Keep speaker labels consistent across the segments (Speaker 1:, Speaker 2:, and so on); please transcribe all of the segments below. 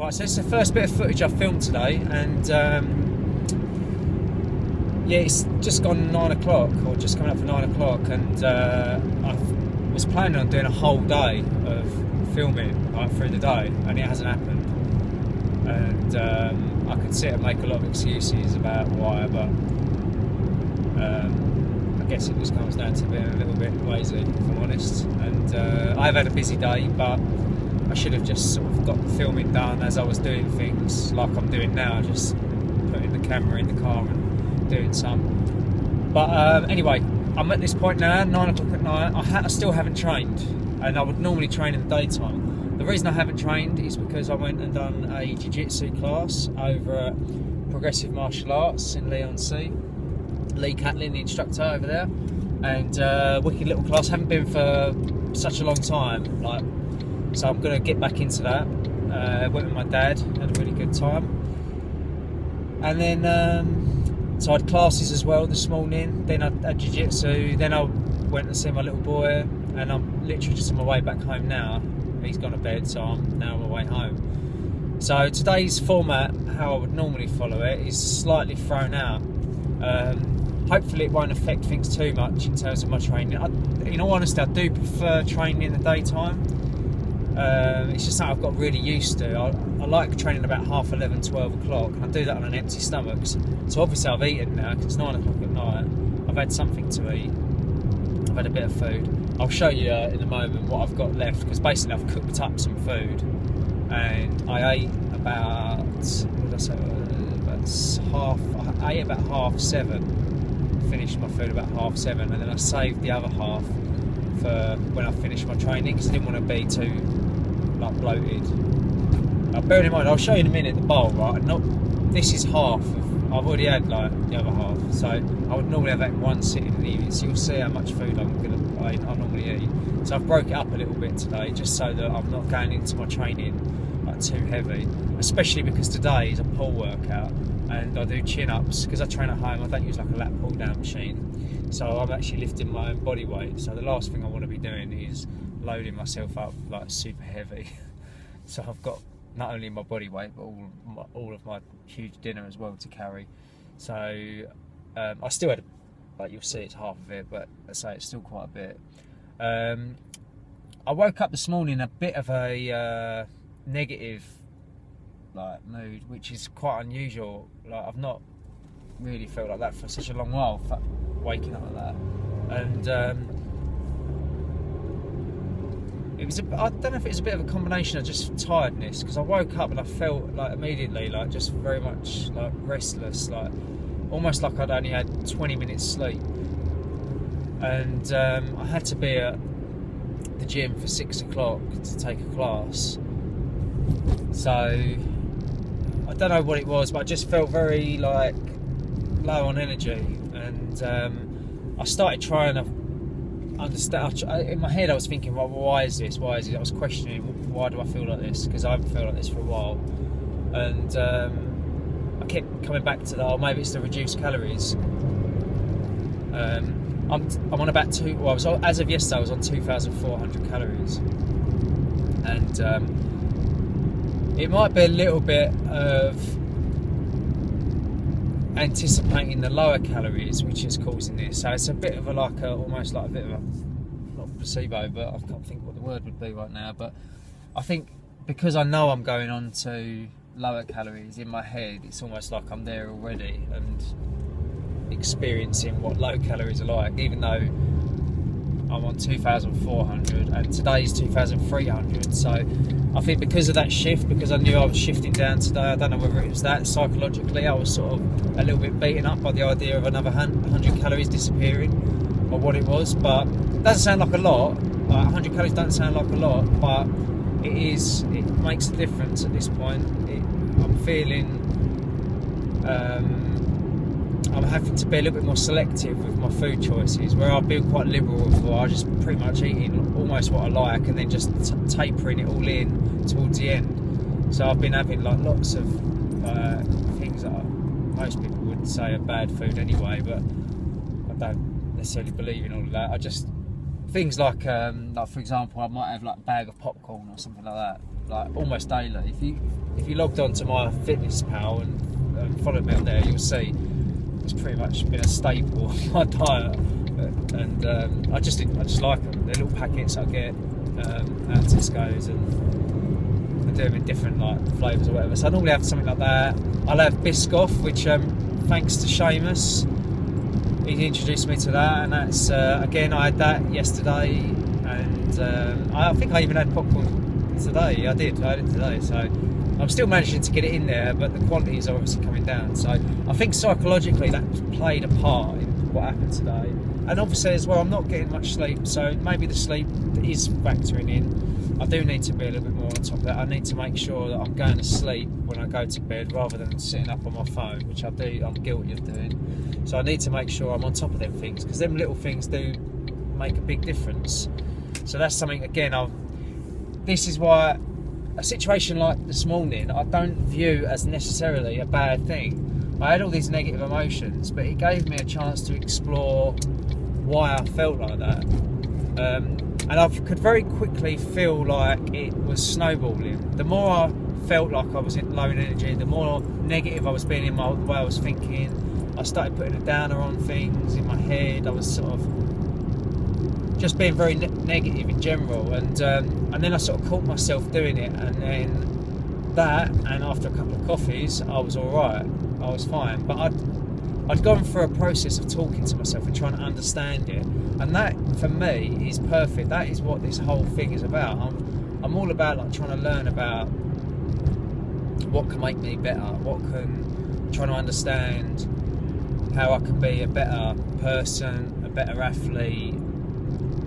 Speaker 1: Right, so this is the first bit of footage I've filmed today, and yeah, it's just gone 9 o'clock, or just coming up for 9 o'clock, and I was planning on doing a whole day of filming through the day, and it hasn't happened. And I could sit and make a lot of excuses about why, but I guess it just comes down to being a little bit lazy, if I'm honest. And I've had a busy day, but I should have just sort of got the filming done as I was doing things like I'm doing now, just putting the camera in the car and doing some. But anyway, I'm at this point now, 9 o'clock at night. I still haven't trained, and I would normally train in the daytime. The reason I haven't trained is because I went and done a jiu-jitsu class over at Progressive Martial Arts in Leigh-on-Sea. Lee Catlin, the instructor over there, and wicked little class. Haven't been for such a long time, so I'm going to get back into that. Went with my dad, had a really good time. And then, so I had classes as well this morning, then I had jiu-jitsu, then I went to see my little boy, and I'm literally just on my way back home now. He's gone to bed, so I'm now on my way home. So today's format, how I would normally follow it, is slightly thrown out. Hopefully it won't affect things too much in terms of my training. In all honesty, I do prefer training in the daytime. It's just something I've got really used to. I like training about 11:30, 12 o'clock, and I do that on an empty stomach. So obviously I've eaten now, because it's 9 o'clock at night. I've had something to eat. I've had a bit of food. I'll show you in a moment what I've got left, because basically I've cooked up some food, and I ate about, what did I say, I ate about 7:30. Finished my food about 7:30, and then I saved the other half for when I finished my training, because I didn't want to be too bloated. Now, bearing in mind, I'll show you in a minute the bowl, right? This is half of, I've already had the other half, so I would normally have that in one sitting in the evening, so you'll see how much food I normally eat. So I've broke it up a little bit today, just so that I'm not going into my training too heavy, especially because today is a pull workout, and I do chin-ups, because I train at home. I don't use a lat pull-down machine, so I'm actually lifting my own body weight. So the last thing I want to be doing is loading myself up super heavy. So I've got not only my body weight, but all of my huge dinner as well to carry. So I still had, you'll see it's half of it, but I say it's still quite a bit. I woke up this morning a bit of a negative mood, which is quite unusual. I've not really felt like that for such a long while, waking up like that. And it was I don't know if it was a bit of a combination of just tiredness, because I woke up and I felt immediately just very much restless, almost like I'd only had 20 minutes sleep. And I had to be at the gym for 6 o'clock to take a class. So I don't know what it was, but I just felt very low on energy, and I started trying to understand. In my head I was thinking, well, why is this? I was questioning, why do I feel like this? Because I haven't felt like this for a while, and I kept coming back to that. Oh, maybe it's the reduced calories. I'm on about as of yesterday I was on 2,400 calories, and it might be a little bit of anticipating the lower calories which is causing this. So it's a bit of almost like a bit of a, not placebo, but I can't think what the word would be right now. But I think because I know I'm going on to lower calories, in my head it's almost like I'm there already and experiencing what low calories are like, even though I'm on 2,400 and today's 2,300. So I think because of that shift, because I knew I was shifting down today, I don't know whether it was that psychologically I was sort of a little bit beaten up by the idea of another 100 calories disappearing, or what it was. But it doesn't sound like a lot. 100 calories don't sound like a lot, but it makes a difference at this point. I'm feeling I'm having to be a little bit more selective with my food choices, where I've been quite liberal before. I just pretty much eating almost what I like, and then just tapering it all in towards the end. So I've been having lots of things that most people would say are bad food anyway, but I don't necessarily believe in all of that. I just, things like for example, I might have a bag of popcorn or something like that, almost daily. if you logged on to my Fitness Pal and followed me on there, you'll see it's pretty much been a staple of my diet. And I just like them. They're little packets I get at Tesco's, and I do them in different like flavours or whatever. So I normally have something like that. I'll have Biscoff, which thanks to Seamus, he introduced me to that, and that's again, I had that yesterday, and I think I even had popcorn today. I did it today, so I'm still managing to get it in there, but the quantities are obviously coming down. So I think psychologically that's played a part in what happened today. And obviously as well, I'm not getting much sleep, so maybe the sleep is factoring in. I do need to be a little bit more on top of that. I need to make sure that I'm going to sleep when I go to bed rather than sitting up on my phone, which I'm guilty of doing. So I need to make sure I'm on top of them things, because them little things do make a big difference. So that's something, again, this is why a situation like this morning I don't view as necessarily a bad thing. I had all these negative emotions, but it gave me a chance to explore why I felt like that. And I could very quickly feel like it was snowballing. The more I felt like I was low in energy, the more negative I was being in the way I was thinking. I started putting a downer on things in my head. I was sort of just being very negative in general, and then I sort of caught myself doing it, and then that, and after a couple of coffees, I was all right. I was fine, but I'd gone through a process of talking to myself and trying to understand it, and that for me is perfect. That is what this whole thing is about. I'm all about like trying to learn about what can make me better, trying to understand how I can be a better person, a better athlete,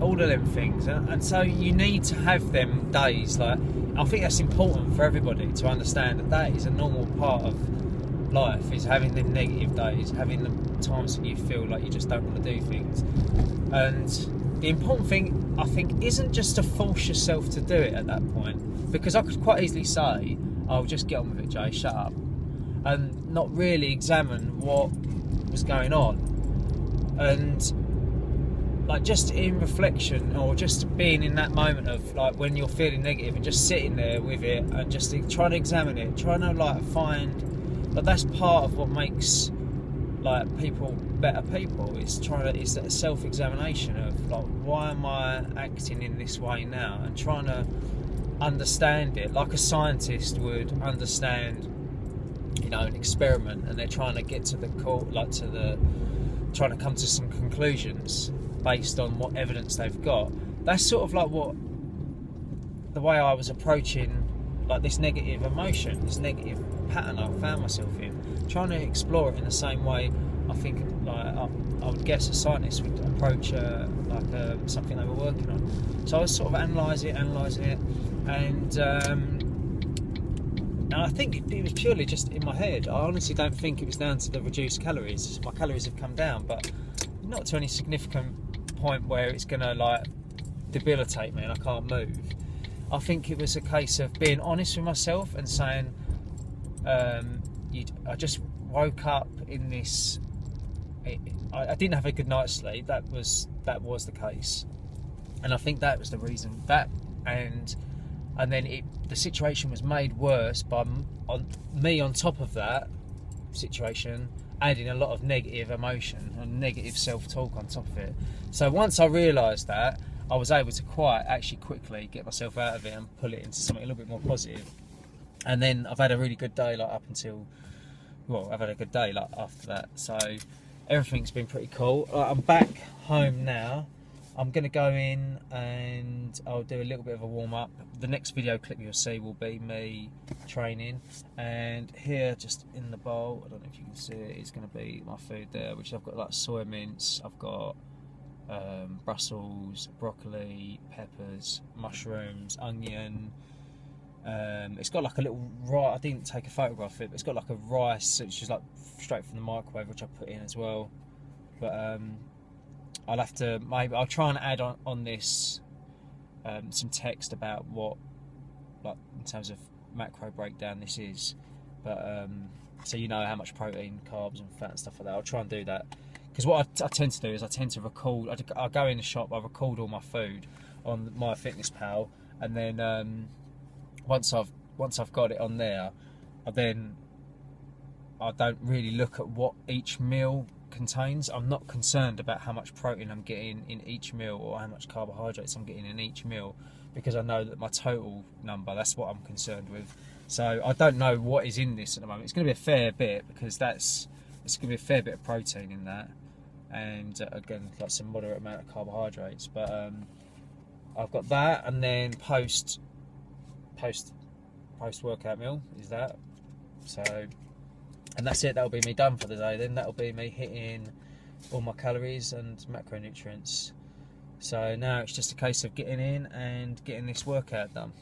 Speaker 1: all of them things. And so you need to have them days. Like, I think that's important for everybody to understand that is a normal part of life, is having them negative days, having the times that you feel like you just don't want to do things. And the important thing, I think, isn't just to force yourself to do it at that point, because I could quite easily say, "I'll just get on with it, Jay, shut up," and not really examine what was going on. And like, just in reflection, or just being in that moment of like when you're feeling negative and just sitting there with it and just trying to examine it, trying to like find. But that's part of what makes like people better people. It's that self-examination of like, why am I acting in this way now, and trying to understand it like a scientist would understand, an experiment, and they're trying to get to the core, trying to come to some conclusions based on what evidence they've got. That's sort of like the way I was approaching like this negative emotion, this negative pattern I found myself in, trying to explore it in the same way I think like I would guess a scientist would approach something they were working on. So I was sort of analysing it, and I think it was purely just in my head. I honestly don't think it was down to the reduced calories. My calories have come down, but not to any significant point where it's going to like debilitate me and I can't move. I think it was a case of being honest with myself and saying, I just woke up in this. I didn't have a good night's sleep. That was the case, and I think that was the reason. And then the situation was made worse by me on top of that situation, adding a lot of negative emotion and negative self-talk on top of it. So once I realised that, I was able to quickly get myself out of it and pull it into something a little bit more positive. And then I've had a really good day I've had a good day after that. So everything's been pretty cool. I'm back home now. I'm going to go in and I'll do a little bit of a warm-up. The next video clip you'll see will be me training, and here just in the bowl, I don't know if you can see it, it's going to be my food there, which I've got like soy mince, I've got Brussels, broccoli, peppers, mushrooms, onion. It's got like a little rice. I didn't take a photograph of it, but it's got like a rice which is like straight from the microwave, which I put in as well. But I'll try and add on this some text about what, like in terms of macro breakdown, this is. But so you know how much protein, carbs, and fat and stuff like that. I'll try and do that. Because what I tend to do is I tend to record. I go in the shop, I record all my food on my Fitness Pal, and then once once I've got it on there, I don't really look at what each meal contains. I'm not concerned about how much protein I'm getting in each meal or how much carbohydrates I'm getting in each meal, because I know that my total number, that's what I'm concerned with. So I don't know what is in this at the moment. It's going to be a fair bit, because it's going to be a fair bit of protein in that, and again, like some moderate amount of carbohydrates. But I've got that, and then post workout meal is that. So, and that's it. That'll be me done for the day. Then that'll be me hitting all my calories and macronutrients. So now it's just a case of getting in and getting this workout done.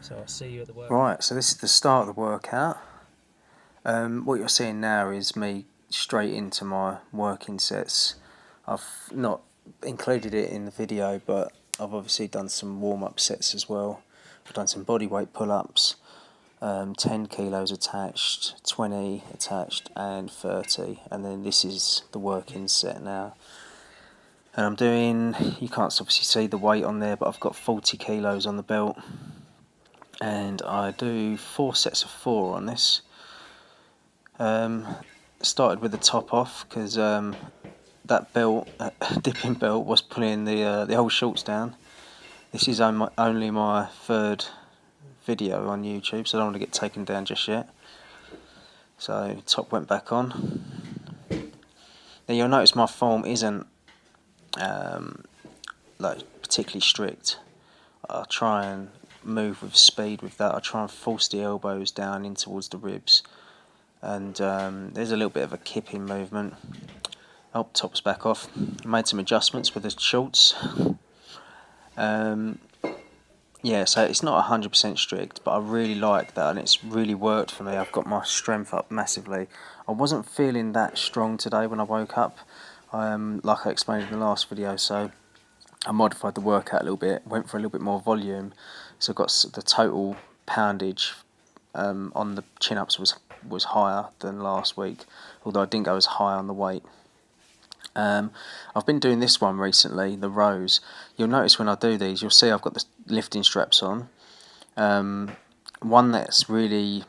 Speaker 1: So I'll see you at the workout.
Speaker 2: Right, so this is the start of the workout. What you're seeing now is me straight into my working sets. I've not included it in the video, but I've obviously done some warm-up sets as well. I've done some bodyweight pull-ups, 10 kilos attached, 20 attached, and 30. And then this is the working set now. And I'm doing, you can't obviously see the weight on there, but I've got 40 kilos on the belt. And I do 4 sets of 4 on this. Started with the top off, because that belt, dipping belt, was pulling the whole shorts down. This is only my 3rd video on YouTube, so I don't want to get taken down just yet. So top went back on. Now you'll notice my form isn't like particularly strict. I try and move with speed with that. I try and force the elbows down in towards the ribs, and there's a little bit of a kipping movement. Oh, top's back off. Made some adjustments with the shorts. Yeah, so it's not 100% strict, but I really like that, and it's really worked for me. I've got my strength up massively. I wasn't feeling that strong today when I woke up, like I explained in the last video, so I modified the workout a little bit, went for a little bit more volume, so I got the total poundage on the chin-ups was higher than last week, although I didn't go as high on the weight. I've been doing this one recently, the rows. You'll notice when I do these, you'll see I've got the lifting straps on. One that's really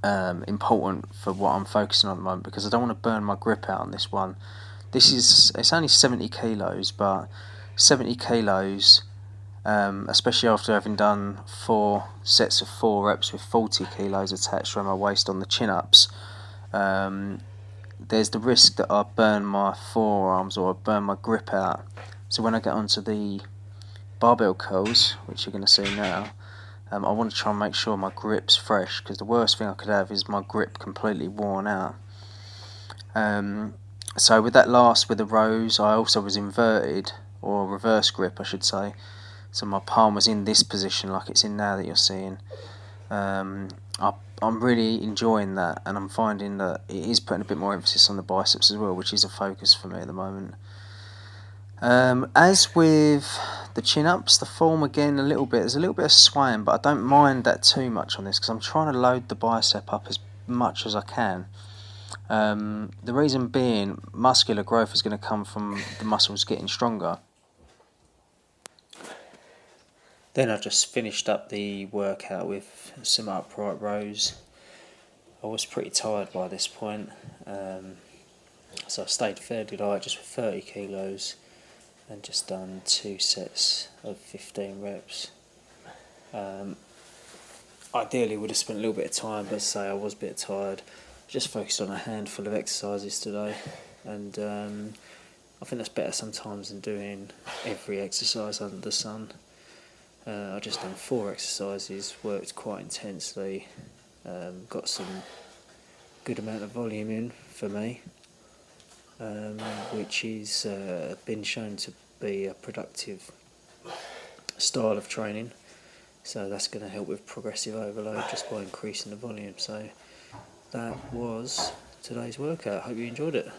Speaker 2: important for what I'm focusing on at the moment, because I don't want to burn my grip out on this one. It's only 70 kilos, but 70 kilos, especially after having done 4 sets of 4 reps with 40 kilos attached around my waist on the chin-ups, there's the risk that I burn my forearms or I burn my grip out. So when I get onto the barbell curls, which you're going to see now, I want to try and make sure my grip's fresh, because the worst thing I could have is my grip completely worn out. So with the rows, I also was inverted, or reverse grip I should say. So my palm was in this position like it's in now that you're seeing. I'm really enjoying that, and I'm finding that it is putting a bit more emphasis on the biceps as well, which is a focus for me at the moment. As with the chin-ups, the form again there's a little bit of swaying, but I don't mind that too much on this, because I'm trying to load the bicep up as much as I can. The reason being, muscular growth is going to come from the muscles getting stronger. Then I just finished up the workout with some upright rows. I was pretty tired by this point, so I stayed fairly light, just with 30 kilos, and just done 2 sets of 15 reps. Ideally would have spent a little bit of time, but as I say, I was a bit tired. Just focused on a handful of exercises today, and I think that's better sometimes than doing every exercise under the sun. I just done 4 exercises, worked quite intensely, got some good amount of volume in for me, which is been shown to be a productive style of training. So that's going to help with progressive overload just by increasing the volume. So that was today's workout. Hope you enjoyed it.